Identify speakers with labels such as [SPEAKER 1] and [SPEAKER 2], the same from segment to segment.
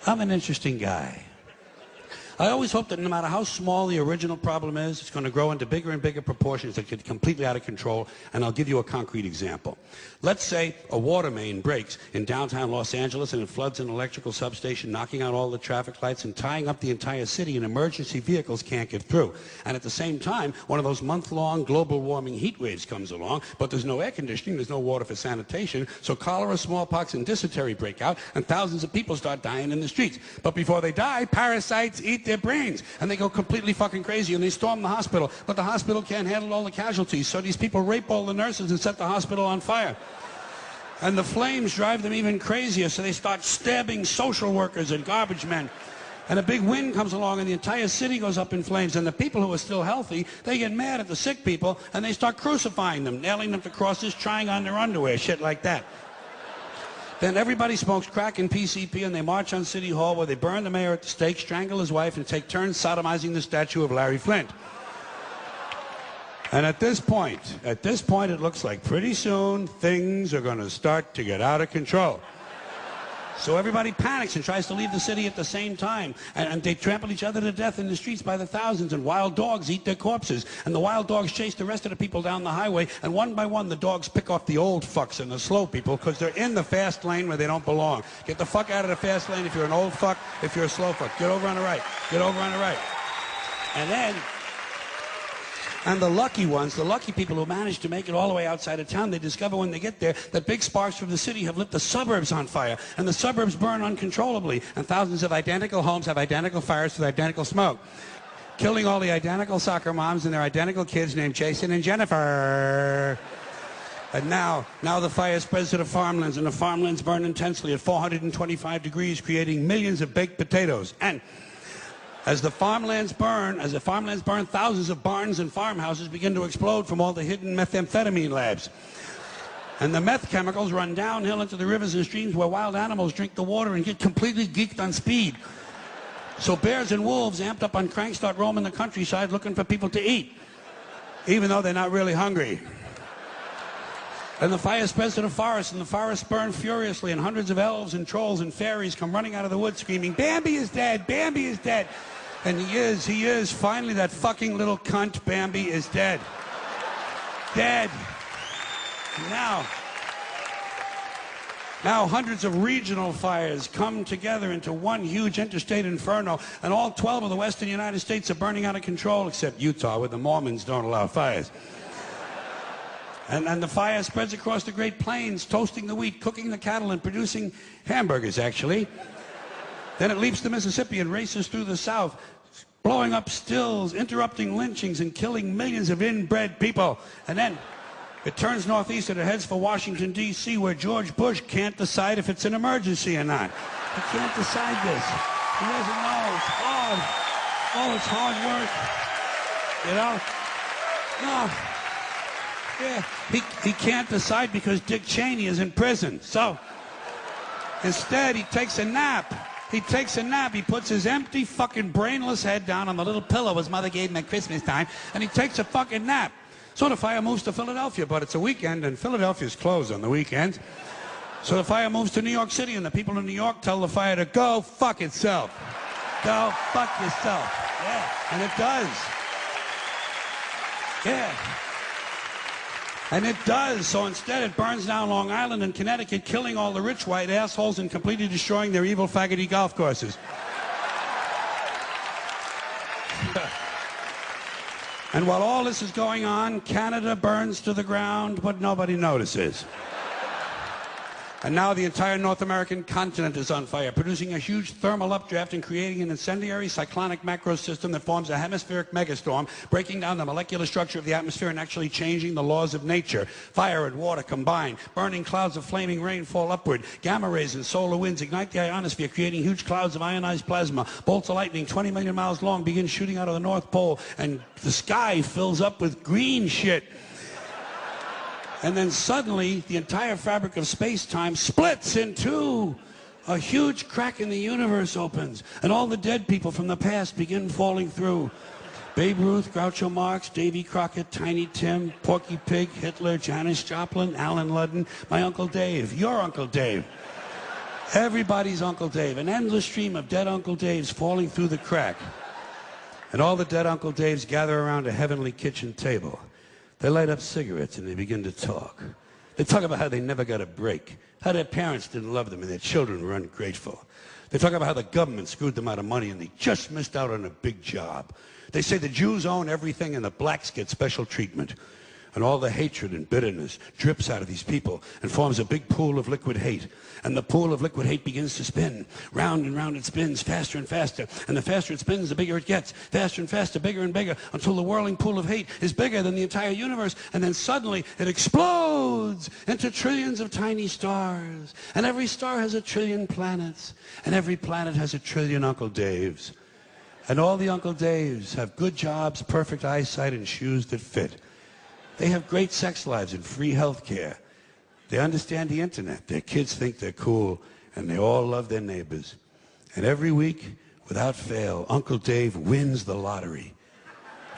[SPEAKER 1] I'm an interesting guy. I always hope that no matter how small the original problem is, it's going to grow into bigger and bigger proportions that get completely out of control, and I'll give you a concrete example. Let's say a water main breaks in downtown Los Angeles and it floods an electrical substation, knocking out all the traffic lights and tying up the entire city, and emergency vehicles can't get through. And at the same time, one of those month-long global warming heat waves comes along, but there's no air conditioning, there's no water for sanitation, so cholera, smallpox, and dysentery break out, and thousands of people start dying in the streets. But before they die, parasites eat their brains, and they go completely fucking crazy, and they storm the hospital, but the hospital can't handle all the casualties, so these people rape all the nurses and set the hospital on fire. And the flames drive them even crazier, so they start stabbing social workers and garbage men. And a big wind comes along and the entire city goes up in flames, and the people who are still healthy, they get mad at the sick people and they start crucifying them, nailing them to crosses, trying on their underwear, shit like that. Then everybody smokes crack and PCP, and they march on City Hall where they burn the mayor at the stake, strangle his wife, and take turns sodomizing the statue of Larry Flint. And at this point, it looks like pretty soon things are going to start to get out of control. So everybody panics and tries to leave the city at the same time. And they trample each other to death in the streets by the thousands, and wild dogs eat their corpses. And the wild dogs chase the rest of the people down the highway, and one by one the dogs pick off the old fucks and the slow people because they're in the fast lane where they don't belong. Get the fuck out of the fast lane if you're an old fuck, if you're a slow fuck. Get over on the right. Get over on the right. And the lucky ones, the lucky people who manage to make it all the way outside of town, they discover when they get there that big sparks from the city have lit the suburbs on fire, and the suburbs burn uncontrollably, and thousands of identical homes have identical fires with identical smoke, killing all the identical soccer moms and their identical kids named Jason and Jennifer. And now the fire spreads to the farmlands, and the farmlands burn intensely at 425 degrees, creating millions of baked potatoes. And as the farmlands burn, thousands of barns and farmhouses begin to explode from all the hidden methamphetamine labs. And the meth chemicals run downhill into the rivers and streams where wild animals drink the water and get completely geeked on speed. So bears and wolves, amped up on crank, start roaming the countryside looking for people to eat, even though they're not really hungry. And the fire spreads to the forest, and the forests burn furiously, and hundreds of elves and trolls and fairies come running out of the woods screaming, "Bambi is dead! Bambi is dead!" And he is. Finally, that fucking little cunt, Bambi, is dead. Dead. Now hundreds of regional fires come together into one huge interstate inferno, and all 12 of the western United States are burning out of control, except Utah, where the Mormons don't allow fires. And the fire spreads across the Great Plains, toasting the wheat, cooking the cattle, and producing hamburgers, actually. Then it leaps the Mississippi and races through the South, blowing up stills, interrupting lynchings, and killing millions of inbred people. And then it turns northeast and it heads for Washington, D.C., where George Bush can't decide if it's an emergency or not. He can't decide this. He doesn't know. It's hard. Oh, it's hard work. You know? No. Yeah. He can't decide because Dick Cheney is in prison. So instead, he takes a nap. He puts his empty, fucking brainless head down on the little pillow his mother gave him at Christmas time, and he takes a fucking nap. So the fire moves to Philadelphia, but it's a weekend, and Philadelphia's closed on the weekends. So the fire moves to New York City, and the people in New York tell the fire to go fuck itself. Go fuck yourself. Yeah, and it does. Yeah. And it does. So instead, it burns down Long Island and Connecticut, killing all the rich white assholes and completely destroying their evil faggoty golf courses. And while all this is going on, Canada burns to the ground, but nobody notices. And now the entire North American continent is on fire, producing a huge thermal updraft and creating an incendiary cyclonic macro system that forms a hemispheric megastorm, breaking down the molecular structure of the atmosphere and actually changing the laws of nature. Fire and water combine, burning clouds of flaming rain fall upward, gamma rays and solar winds ignite the ionosphere, creating huge clouds of ionized plasma. Bolts of lightning 20 million miles long begin shooting out of the North Pole, and the sky fills up with green shit. And then suddenly, the entire fabric of space-time splits in two. A huge crack in the universe opens, and all the dead people from the past begin falling through. Babe Ruth, Groucho Marx, Davy Crockett, Tiny Tim, Porky Pig, Hitler, Janis Joplin, Alan Ludden, my Uncle Dave, your Uncle Dave. Everybody's Uncle Dave. An endless stream of dead Uncle Daves falling through the crack. And all the dead Uncle Daves gather around a heavenly kitchen table. They light up cigarettes and they begin to talk. They talk about how they never got a break, how their parents didn't love them and their children were ungrateful. They talk about how the government screwed them out of money and they just missed out on a big job. They say the Jews own everything and the blacks get special treatment. And all the hatred and bitterness drips out of these people and forms a big pool of liquid hate. And the pool of liquid hate begins to spin. Round and round it spins, faster and faster. And the faster it spins, the bigger it gets. Faster and faster, bigger and bigger, until the whirling pool of hate is bigger than the entire universe. And then suddenly it explodes into trillions of tiny stars. And every star has a trillion planets. And every planet has a trillion Uncle Daves. And all the Uncle Daves have good jobs, perfect eyesight, and shoes that fit. They have great sex lives and free health care. They understand the internet. Their kids think they're cool, and they all love their neighbors. And every week, without fail, Uncle Dave wins the lottery.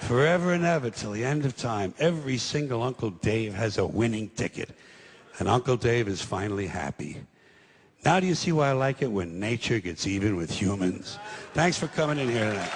[SPEAKER 1] Forever and ever, till the end of time, every single Uncle Dave has a winning ticket. And Uncle Dave is finally happy. Now do you see why I like it when nature gets even with humans? Thanks for coming in here tonight.